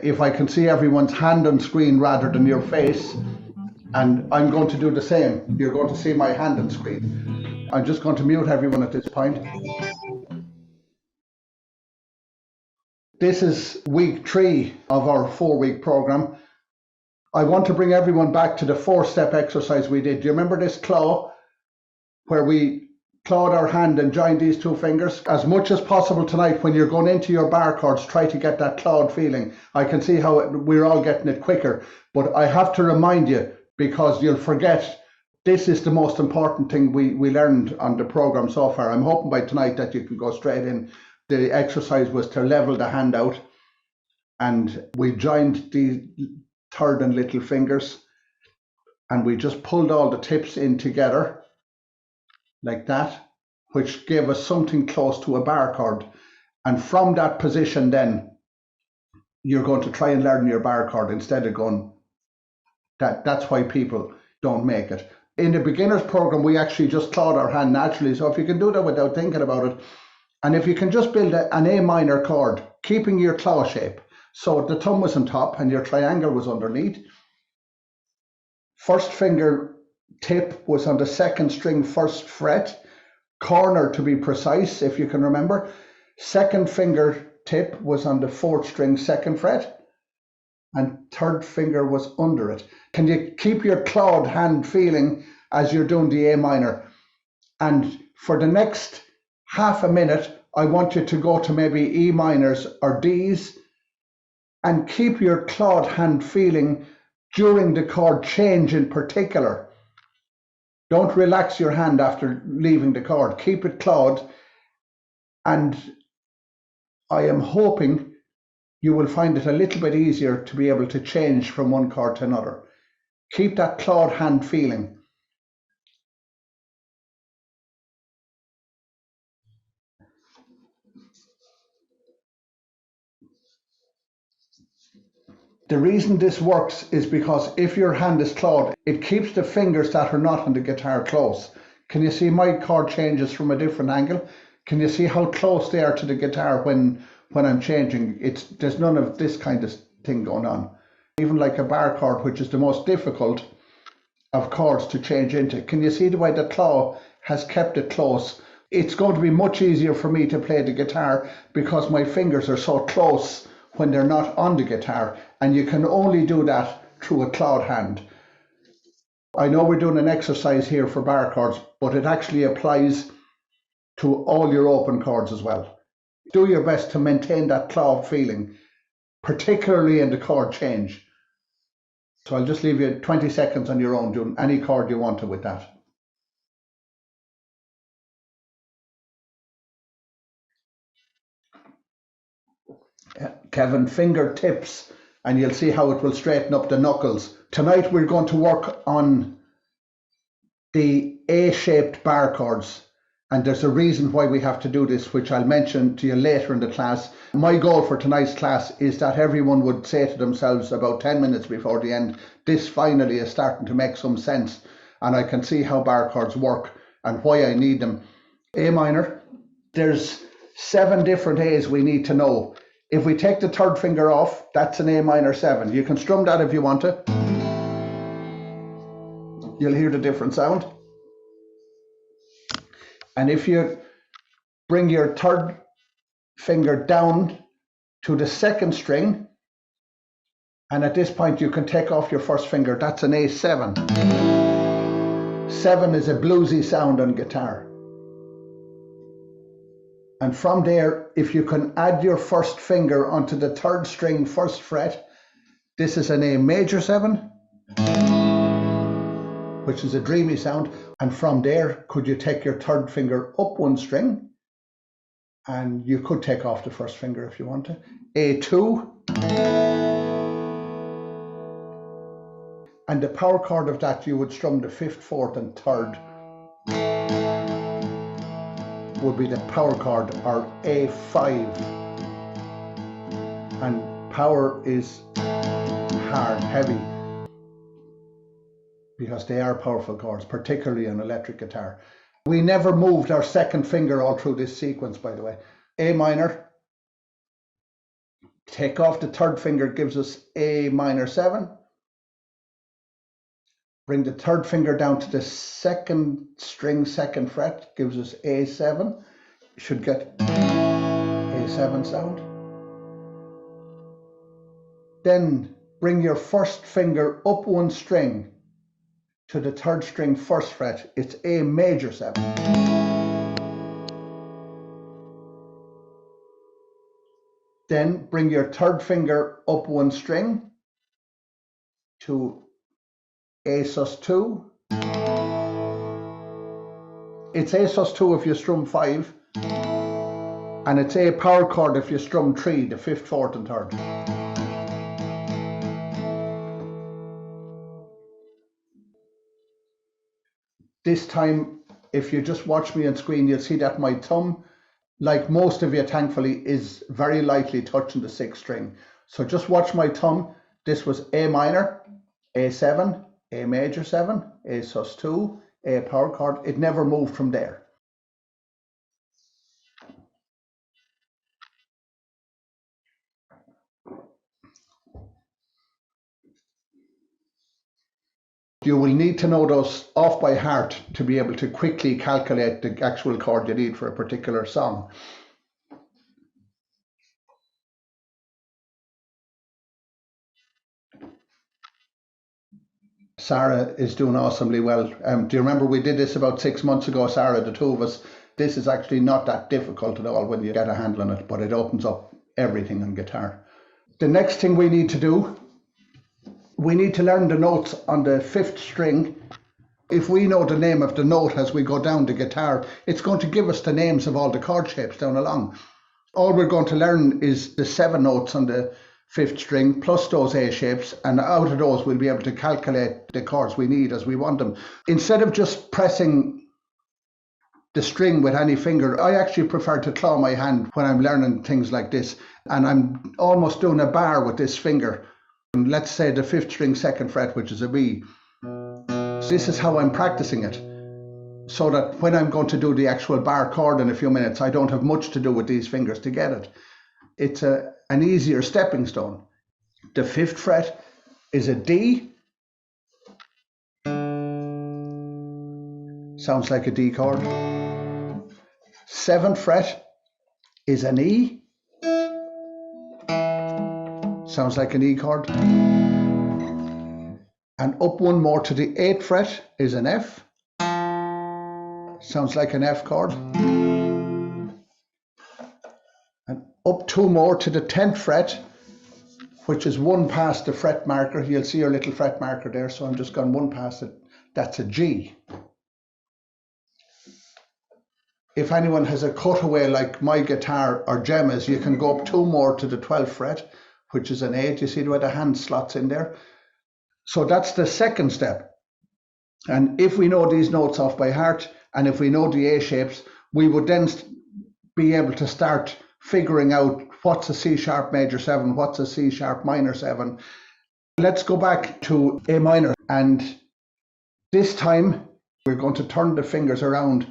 if I can see everyone's hand on screen rather than your face, and I'm going to do the same. You're going to see my hand on screen. I'm just going to mute everyone at this point. This is week 3 of our 4-week program. I want to bring everyone back to the 4-step exercise we did. Do you remember this claw, where we clawed our hand and joined these 2 fingers? As much as possible tonight, when you're going into your bar chords, try to get that clawed feeling. I can see how we're all getting it quicker, but I have to remind you, because you'll forget, this is the most important thing we learned on the program so far. I'm hoping by tonight that you can go straight in. The exercise was to level the hand out, and we joined the third and little fingers, and we just pulled all the tips in together like that, which gave us something close to a bar chord. And from that position, then you're going to try and learn your bar chord instead of going that's why people don't make it. In the beginners program, we actually just clawed our hand naturally. So if you can do that without thinking about it, and if you can just build an A minor chord, keeping your claw shape, so the thumb was on top and your triangle was underneath. First finger tip was on the 2nd string 1st fret, corner to be precise, if you can remember. 2nd finger tip was on the 4th string 2nd fret, and 3rd finger was under it. Can you keep your clawed hand feeling as you're doing the A minor? And for the next half a minute, I want you to go to maybe E minors or Ds, and keep your clawed hand feeling during the chord change in particular. Don't relax your hand after leaving the chord. Keep it clawed, and I am hoping you will find it a little bit easier to be able to change from one chord to another. Keep that clawed hand feeling. The reason this works is because if your hand is clawed, it keeps the fingers that are not on the guitar close. Can you see my chord changes from a different angle? Can you see how close they are to the guitar when I'm changing? There's none of this kind of thing going on. Even like a bar chord, which is the most difficult of chords to change into. Can you see the way the claw has kept it close? It's going to be much easier for me to play the guitar because my fingers are so close when they're not on the guitar, and you can only do that through a clawed hand. I know we're doing an exercise here for bar chords, but it actually applies to all your open chords as well. Do your best to maintain that claw feeling, particularly in the chord change. So I'll just leave you 20 seconds on your own doing any chord you want to with that. Kevin, fingertips, and you'll see how it will straighten up the knuckles. Tonight we're going to work on the A-shaped bar chords, and there's a reason why we have to do this, which I'll mention to you later in the class. My goal for tonight's class is that everyone would say to themselves about 10 minutes before the end, this finally is starting to make some sense, and I can see how bar chords work and why I need them. A minor, there's 7 different A's we need to know. If we take the 3rd finger off, that's an A minor 7. You can strum that if you want to. You'll hear the different sound. And if you bring your 3rd finger down to the 2nd string, and at this point you can take off your 1st finger, that's an A7. 7 is a bluesy sound on guitar. And from there, if you can add your 1st finger onto the 3rd string 1st fret, this is an A major 7, which is a dreamy sound. And from there, could you take your 3rd finger up 1 string, and you could take off the 1st finger if you want to. A2. And the power chord of that, you would strum the 5th, 4th and 3rd. Would be the power chord, or A5. And power is hard, heavy, because they are powerful chords, particularly on electric guitar. We never moved our 2nd finger all through this sequence, by the way. A minor, Take off the third finger, gives us A minor 7. Bring the third finger down to the second string, second fret, gives us A7. You should get A7 sound. Then bring your first finger up one string to the third string, first fret. It's A major 7. Then bring your third finger up one string to A sus2. It's A sus2 if you strum 5, and it's A power chord if you strum 3, the 5th, 4th and 3rd. This time, if you just watch me on screen, you'll see that my thumb, like most of you thankfully, is very lightly touching the 6th string. So just watch my thumb. This was A minor, A7, A major 7, A sus2, A power chord. It never moved from there. You will need to know those off by heart to be able to quickly calculate the actual chord you need for a particular song. Sarah is doing awesomely well. Do you remember we did this about 6 months ago, Sarah, the two of us? This is actually not that difficult at all when you get a handle on it, but it opens up everything on guitar. The next thing we need to do, we need to learn the notes on the 5th string. If we know the name of the note as we go down the guitar, it's going to give us the names of all the chord shapes down along. All we're going to learn is the 7 notes on the 5th string plus those A shapes, and out of those we'll be able to calculate the chords we need as we want them. Instead of just pressing the string with any finger, I actually prefer to claw my hand when I'm learning things like this, and I'm almost doing a bar with this finger. And let's say the 5th string, 2nd fret, which is a B. This is how I'm practicing it, so that when I'm going to do the actual bar chord in a few minutes, I don't have much to do with these fingers to get it. It's an easier stepping stone. The 5th fret is a D. Sounds like a D chord. 7th fret is an E. Sounds like an E chord. And up one more to the 8th fret is an F. Sounds like an F chord. And up 2 more to the 10th fret, which is 1 past the fret marker. You'll see your little fret marker there, so I'm just going 1 past it. That's a G. If anyone has a cutaway like my guitar or Gemma's, you can go up 2 more to the 12th fret, which is an 8. You see where the hand slots in there? So that's the 2nd step. And if we know these notes off by heart, and if we know the A shapes, we would then be able to start figuring out what's a C sharp major 7, what's a C sharp minor 7. Let's go back to A minor, and this time we're going to turn the fingers around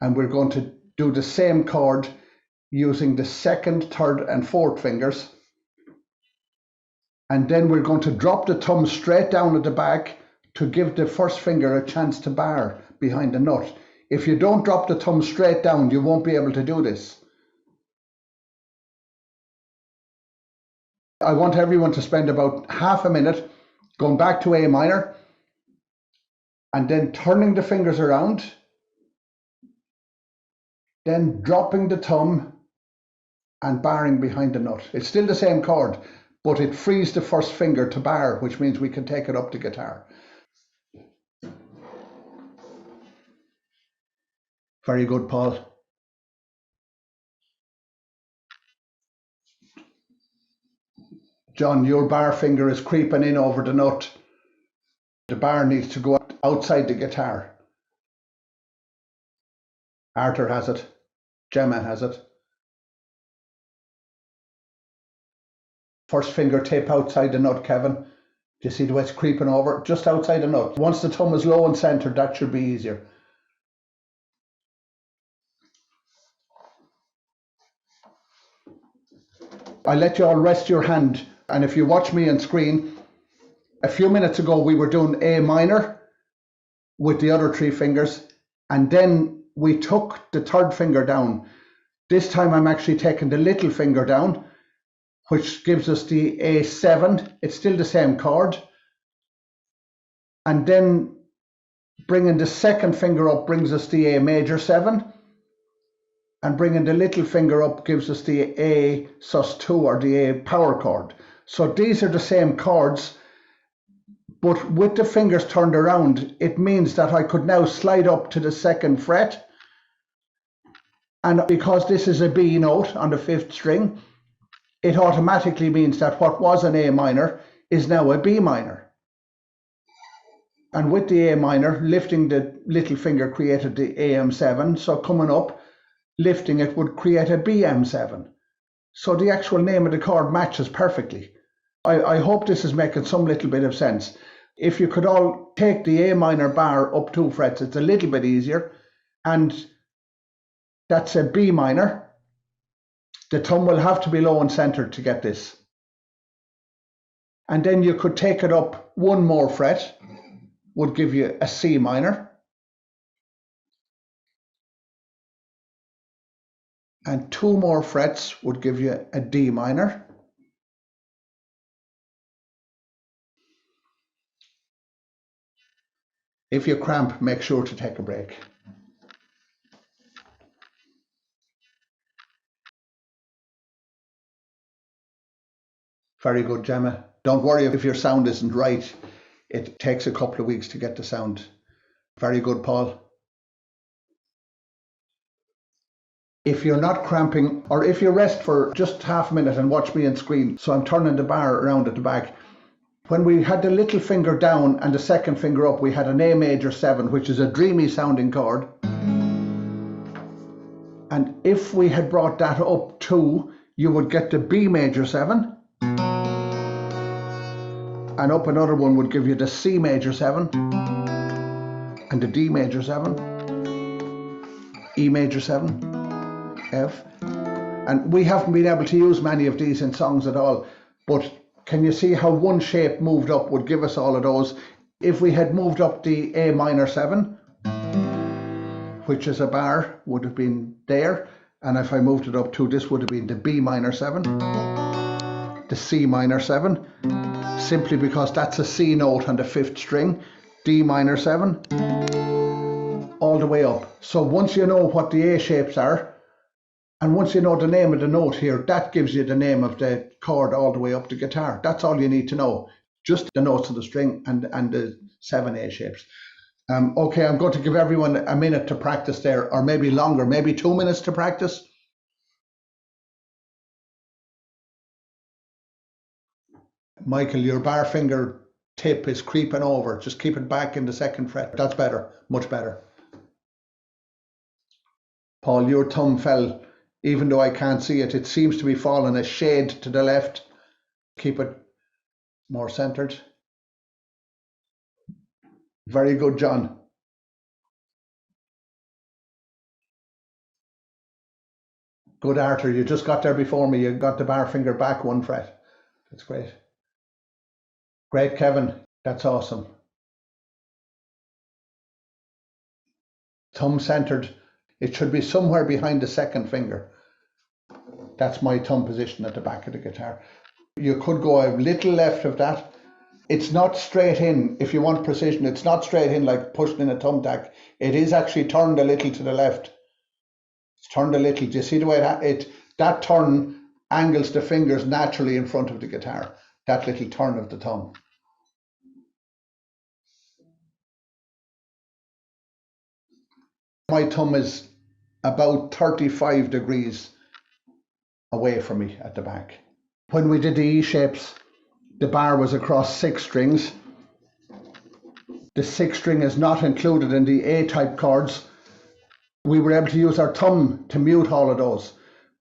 and we're going to do the same chord using the 2nd, 3rd and 4th fingers. And then we're going to drop the thumb straight down at the back to give the first finger a chance to bar behind the nut. If you don't drop the thumb straight down, you won't be able to do this. I want everyone to spend about half a minute going back to A minor and then turning the fingers around, then dropping the thumb and barring behind the nut. It's still the same chord, but it frees the first finger to bar, which means we can take it up the guitar. Very good, Paul. John, your bar finger is creeping in over the nut. The bar needs to go outside the guitar. Arthur has it. Gemma has it. First finger tip outside the nut, Kevin. Do you see the way it's creeping over? Just outside the nut. Once the thumb is low and centered, that should be easier. I let you all rest your hand, and if you watch me on screen, a few minutes ago we were doing A minor with the other three fingers, and then we took the third finger down. This time I'm actually taking the little finger down, which gives us the A7. It's still the same chord. And then bringing the second finger up brings us the A major 7. And bringing the little finger up gives us the A sus2 or the A power chord. So these are the same chords, but with the fingers turned around, it means that I could now slide up to the second fret. And because this is a B note on the 5th string, it automatically means that what was an A minor is now a B minor. And with the A minor, lifting the little finger created the AM7, so coming up, lifting it would create a BM7. So the actual name of the chord matches perfectly. I hope this is making some little bit of sense. If you could all take the A minor bar up 2 frets, it's a little bit easier. And that's a B minor. The thumb will have to be low and centered to get this. And then you could take it up 1 more fret, would give you a C minor. And 2 more frets would give you a D minor. If you cramp, make sure to take a break. Very good, Gemma. Don't worry if your sound isn't right. It takes a couple of weeks to get the sound. Very good, Paul. If you're not cramping, or if you rest for just half a minute and watch me on screen, so I'm turning the bar around at the back. When we had the little finger down and the second finger up, we had an A major 7, which is a dreamy sounding chord. And if we had brought that up 2, you would get the B major 7. And up another one would give you the C major 7. And the D major 7. E major 7. F. And we haven't been able to use many of these in songs at all, but can you see how one shape moved up would give us all of those? If we had moved up the A minor 7, which is a bar, would have been there, and if I moved it up to this would have been the B minor 7, the C minor 7, simply because that's a C note on the 5th string, D minor 7, all the way up. So once you know what the A shapes are, and once you know the name of the note here, that gives you the name of the chord all the way up the guitar. That's all you need to know. Just the notes of the string and the 7 A shapes. Okay, I'm going to give everyone a minute to practice there, or maybe longer, maybe 2 minutes to practice. Michael, your bar finger tip is creeping over. Just keep it back in the 2nd fret. That's better, much better. Paul, your thumb fell. Even though I can't see it, it seems to be falling a shade to the left. Keep it more centered. Very good, John. Good, Arthur. You just got there before me. You got the bar finger back 1 fret. That's great. Great, Kevin. That's awesome. Thumb centered. It should be somewhere behind the 2nd finger. That's my thumb position at the back of the guitar. You could go a little left of that. It's not straight in. If you want precision, it's not straight in like pushing in a thumbtack. It is actually turned a little to the left. It's turned a little. Do you see the way that turn angles the fingers naturally in front of the guitar? That little turn of the thumb. My thumb is about 35 degrees away from me at the back. When we did the E shapes, the bar was across 6 strings. The 6th string is not included in the A-type chords. We were able to use our thumb to mute all of those,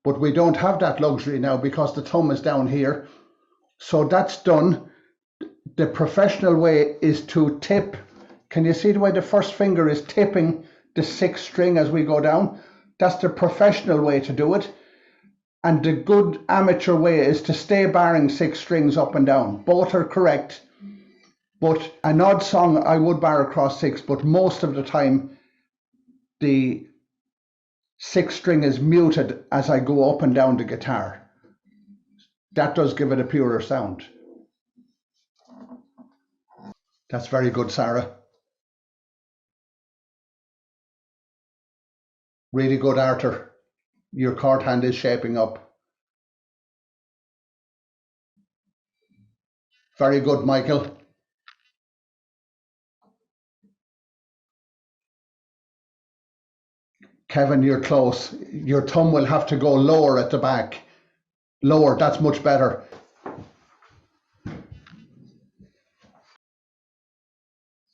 but we don't have that luxury now because the thumb is down here. So that's done. The professional way is to tip. Can you see the way the 1st finger is tipping the 6th string as we go down? That's the professional way to do it. And the good amateur way is to stay barring 6 strings up and down. Both are correct. But an odd song, I would bar across 6, but most of the time the 6th string is muted as I go up and down the guitar. That does give it a purer sound. That's very good, Sarah. Really good, Arthur. Your chord hand is shaping up. Very good, Michael. Kevin, you're close. Your thumb will have to go lower at the back. Lower, that's much better.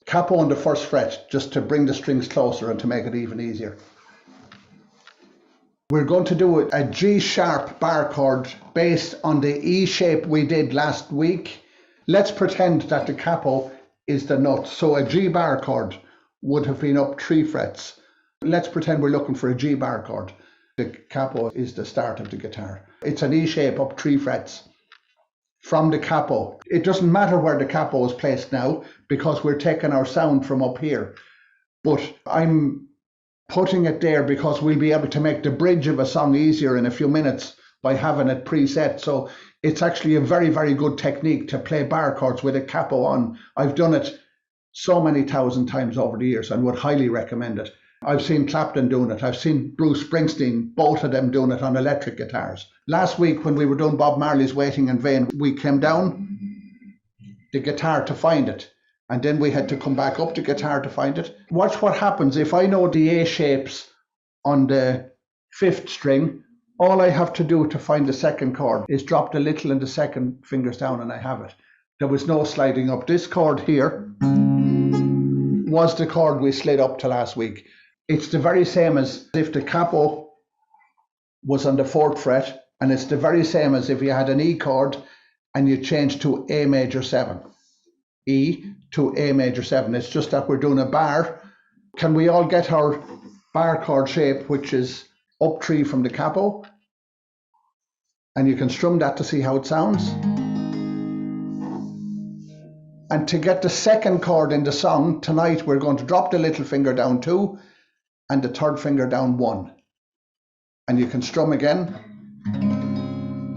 Capo on the 1st fret, just to bring the strings closer and to make it even easier. We're going to do a G sharp bar chord based on the E shape we did last week. Let's pretend that the capo is the nut. So a G bar chord would have been up 3 frets. Let's pretend we're looking for a G bar chord. The capo is the start of the guitar. It's an E shape up 3 frets from the capo. It doesn't matter where the capo is placed now because we're taking our sound from up here. But I'm putting it there because we'll be able to make the bridge of a song easier in a few minutes by having it preset. So it's actually a very, very good technique to play bar chords with a capo on. I've done it so many thousand times over the years and would highly recommend it. I've seen Clapton doing it. I've seen Bruce Springsteen, both of them doing it on electric guitars. Last week when we were doing Bob Marley's Waiting in Vain, we came down the guitar to find it. And then we had to come back up the guitar to find it. Watch what happens if I know the A shapes on the 5th string. All I have to do to find the 2nd chord is drop the little and the 2nd fingers down and I have it. There was no sliding up. This chord here was the chord we slid up to last week. It's the very same as if the capo was on the 4th fret, and it's the very same as if you had an E chord and you changed to A major 7. E to A major 7. It's just that we're doing a bar. Can we all get our bar chord shape, which is up 3 from the capo? And you can strum that to see how it sounds. And to get the 2nd chord in the song, tonight we're going to drop the little finger down 2 and the 3rd finger down 1. And you can strum again,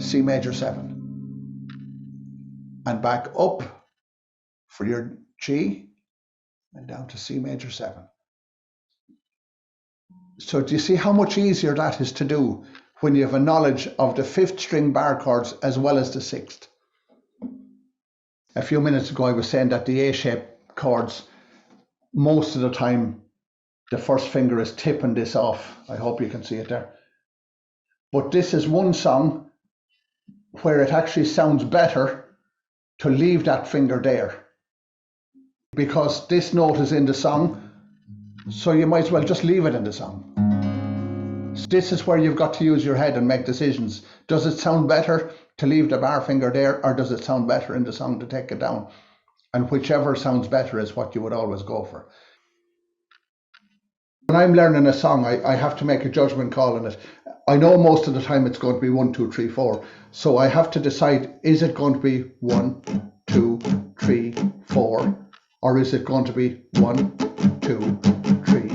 C major 7. And back up for your G and down to C major 7. So do you see how much easier that is to do when you have a knowledge of the 5th string bar chords as well as the 6th? A few minutes ago I was saying that the A-shape chords, most of the time the 1st finger is tipping this off. I hope you can see it there. But this is one song where it actually sounds better to leave that finger there, because this note is in the song, so you might as well just leave it in the song. So this is where you've got to use your head and make decisions. Does it sound better to leave the bar finger there, or does it sound better in the song to take it down? And whichever sounds better is what you would always go for. When I'm learning a song, I have to make a judgment call on it. I know most of the time it's going to be 1, 2, 3, 4. So I have to decide, is it going to be 1, 2, 3, 4? Or is it going to be 1, 2, 3,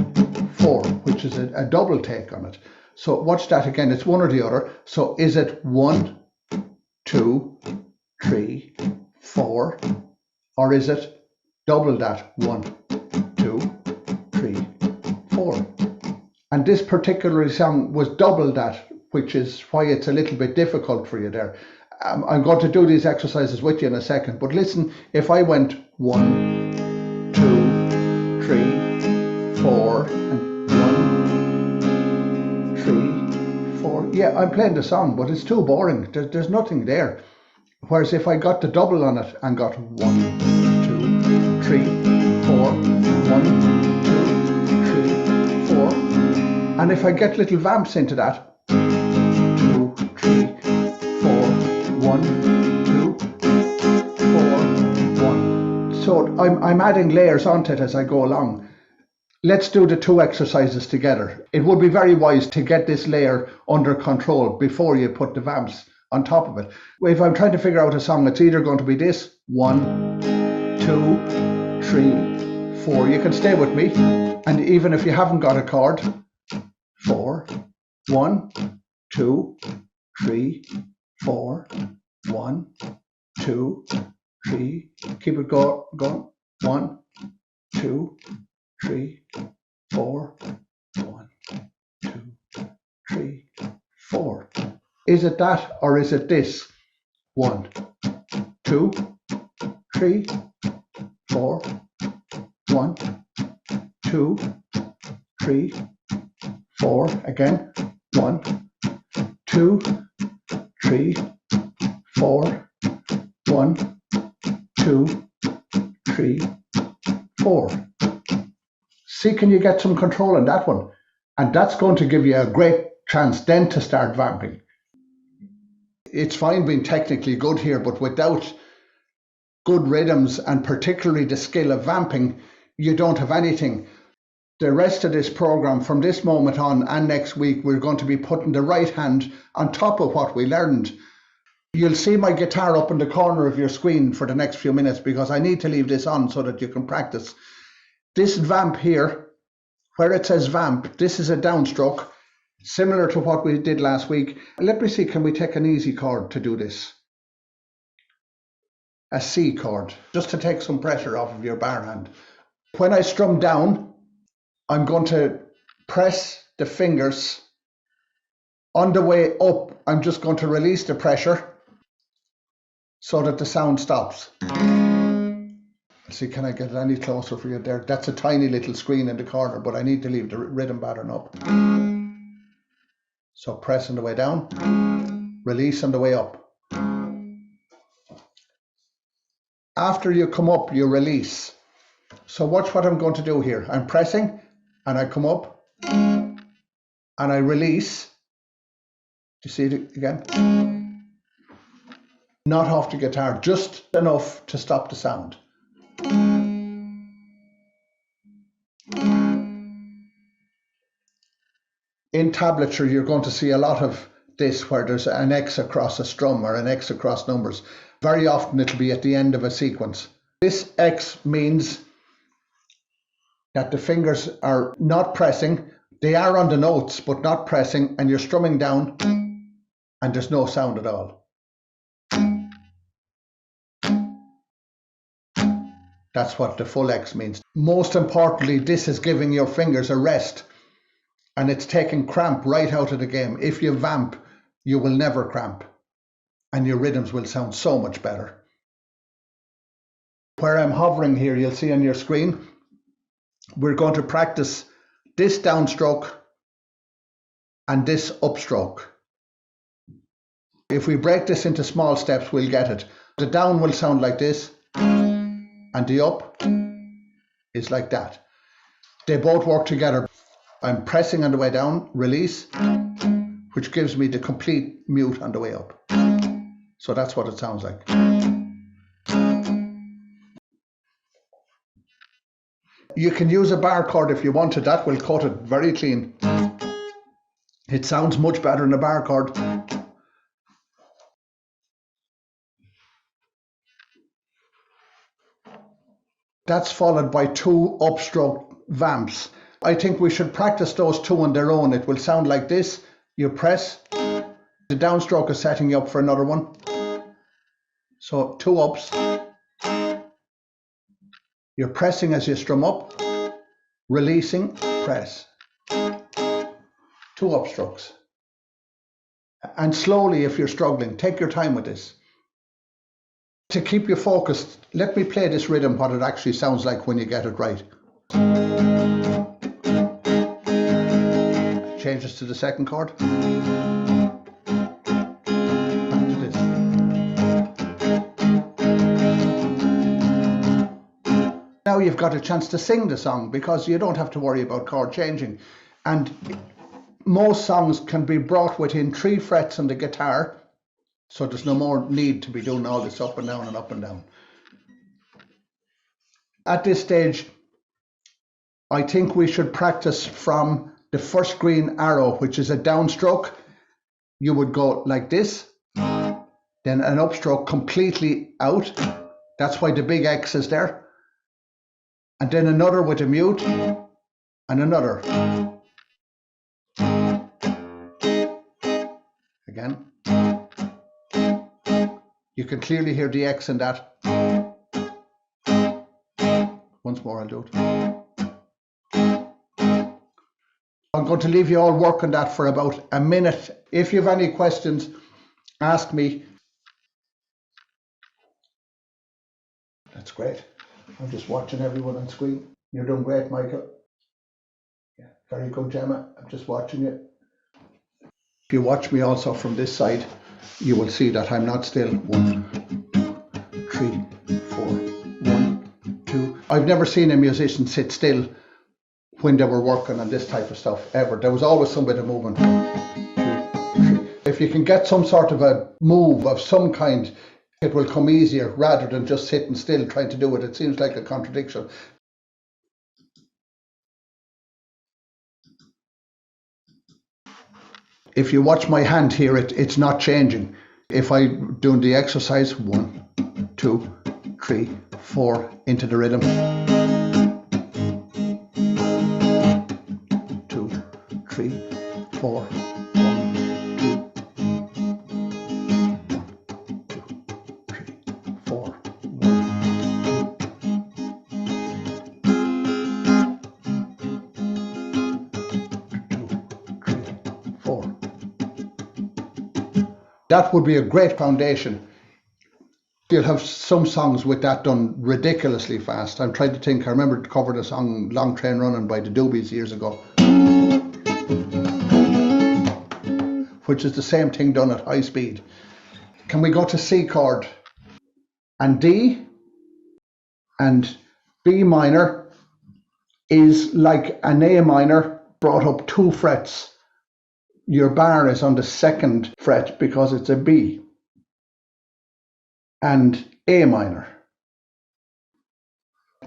4, which is a double take on it. So watch that again. It's one or the other. So is it 1, 2, 3, 4? Or is it double that? 1, 2, 3, 4. And this particular song was double that, which is why it's a little bit difficult for you there. I'm going to do these exercises with you in a second, but listen, if I went 1, 2, 3, 4, and 1, 3, 4. Yeah, I'm playing the song, but it's too boring. There's nothing there. Whereas if I got the double on it and got 1, 2, 3, 4, 1, 2, 3, 4. And if I get little vamps into that, 2, 3, 4, 1, 2, 4, 1. So I'm adding layers onto it as I go along. Let's do the two exercises together. It would be very wise to get this layer under control before you put the vamps on top of it. If I'm trying to figure out a song, it's either going to be this: 1, 2, 3, 4. You can stay with me, and even if you haven't got a chord, 4, 1, 2, 3, 4, 1, 2, 3. Keep it going. 1, 2, 3, 4, 1, 2, 3, 4. Is it that or is it this? 1, 2, 3, 4, 1, 2, 3, 4. Again. 1, 2, 3, 4. 1, 2, 3, 4. See, can you get some control in that one? And that's going to give you a great chance then to start vamping. It's fine being technically good here, but without good rhythms and particularly the skill of vamping, you don't have anything. The rest of this program from this moment on and next week, we're going to be putting the right hand on top of what we learned. You'll see my guitar up in the corner of your screen for the next few minutes because I need to leave this on so that you can practice. This vamp here, where it says vamp, this is a downstroke, similar to what we did last week. Let me see, can we take an easy chord to do this? A C chord, just to take some pressure off of your bar hand. When I strum down, I'm going to press the fingers. On the way up, I'm just going to release the pressure so that the sound stops. See, can I get it any closer for you there? That's a tiny little screen in the corner, but I need to leave the rhythm pattern up. So press on the way down, release on the way up. After you come up, you release. So watch what I'm going to do here. I'm pressing and I come up and I release. Do you see it again? Not off the guitar, just enough to stop the sound. In tablature, you're going to see a lot of this where there's an X across a strum or an X across numbers. Very often it'll be at the end of a sequence. This X means that the fingers are not pressing. They are on the notes, but not pressing, and you're strumming down and there's no sound at all. That's what the full X means. Most importantly, this is giving your fingers a rest. And it's taking cramp right out of the game. If you vamp, you will never cramp. And your rhythms will sound so much better. Where I'm hovering here, you'll see on your screen, we're going to practice this downstroke and this upstroke. If we break this into small steps, we'll get it. The down will sound like this, and the up is like that. They both work together. I'm pressing on the way down, release, which gives me the complete mute on the way up. So that's what it sounds like. You can use a bar chord if you wanted. That will cut it very clean. It sounds much better in a bar chord. That's followed by 2 upstroke vamps. I think we should practice those 2 on their own. It will sound like this. You press, the downstroke is setting you up for another one. So 2 ups. You're pressing as you strum up, releasing, press. 2 upstrokes. And slowly, if you're struggling, take your time with this. To keep you focused, let me play this rhythm, what it actually sounds like when you get it right. Change this to the second chord. Back to this. Now you've got a chance to sing the song because you don't have to worry about chord changing. And most songs can be brought within 3 frets on the guitar. So there's no more need to be doing all this up and down and up and down. At this stage, I think we should practice from the first green arrow, which is a downstroke. You would go like this, then an upstroke completely out. That's why the big X is there. And then another with a mute, and another. Again. You can clearly hear the X in that. Once more, I'll do it. I'm going to leave you all work on that for about a minute. If you have any questions, ask me. That's great. I'm just watching everyone on screen. You're doing great, Michael. Yeah, very good, Gemma. I'm just watching you. If you watch me also from this side, you will see that I'm not still. 1, 2, 3, 4. 1, 2. I've never seen a musician sit still when they were working on this type of stuff, ever. There was always some bit of movement. 1, 2, 3. If you can get some sort of a move of some kind, it will come easier rather than just sitting still trying to do it. It seems like a contradiction. If you watch my hand here, it's not changing. If I'm doing the exercise, 1, 2, 3, 4, into the rhythm. 2, 3, 4. 1, 2, 3, 4. 1, 2, 3, 4. That would be a great foundation. You'll have some songs with that done ridiculously fast. I'm trying to think. I remember covering a song, Long Train Running, by the Doobies years ago, which is the same thing done at high speed. Can we go to C chord and D? And B minor is like an A minor brought up 2 frets. Your bar is on the 2nd fret because it's a B. And A minor.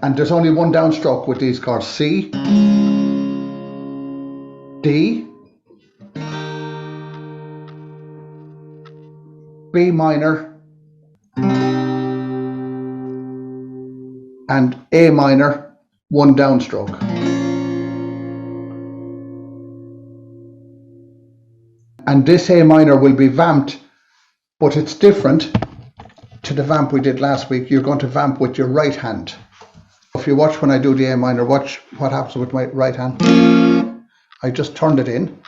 And there's only one downstroke with these chords: C, D, B minor, and A minor, one downstroke. And this A minor will be vamped, but it's different to the vamp we did last week. You're going to vamp with your right hand. If you watch when I do the A minor, watch what happens with my right hand. I just turned it in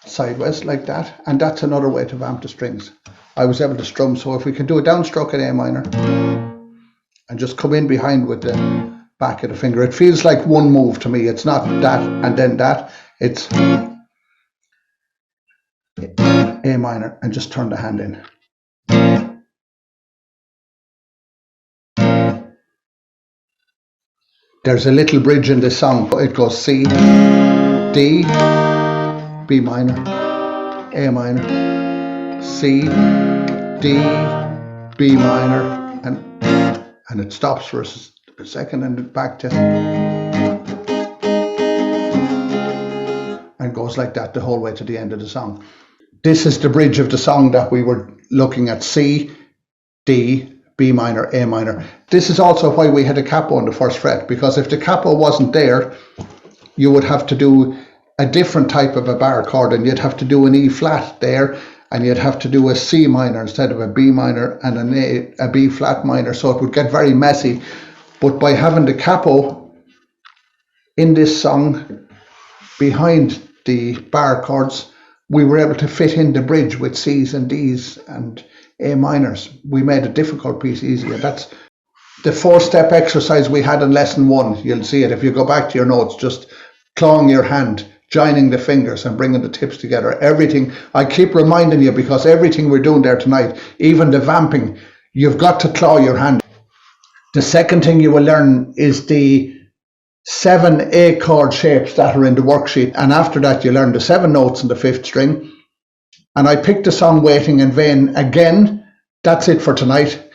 sideways like that, and that's another way to vamp the strings. I was able to strum, so if we can do a downstroke in A minor and just come in behind with the back of the finger, it feels like one move to me. It's not that and then that, it's A minor and just turn the hand in. There's a little bridge in this song. It goes C, D, B minor, A minor, C, D, B minor, and it stops for a second and back to, and goes like that the whole way to the end of the song. This is the bridge of the song that we were looking at: C, D, B minor, A minor. This is also why we had a capo on the 1st fret, because if the capo wasn't there, you would have to do a different type of a bar chord, and you'd have to do an E flat there, and you'd have to do a C minor instead of a B minor, and a B flat minor, so it would get very messy. But by having the capo in this song behind the bar chords, we were able to fit in the bridge with C's and D's and A minors. We made a difficult piece easier. That's the 4-step exercise we had in lesson 1. You'll see it if you go back to your notes, just clawing your hand, joining the fingers and bringing the tips together. Everything, I keep reminding you, because everything we're doing there tonight, even the vamping, you've got to claw your hand. The second thing you will learn is the 7 A chord shapes that are in the worksheet, and after that you learn the 7 notes in the 5th string. And I picked the song Waiting in Vain again. That's it for tonight.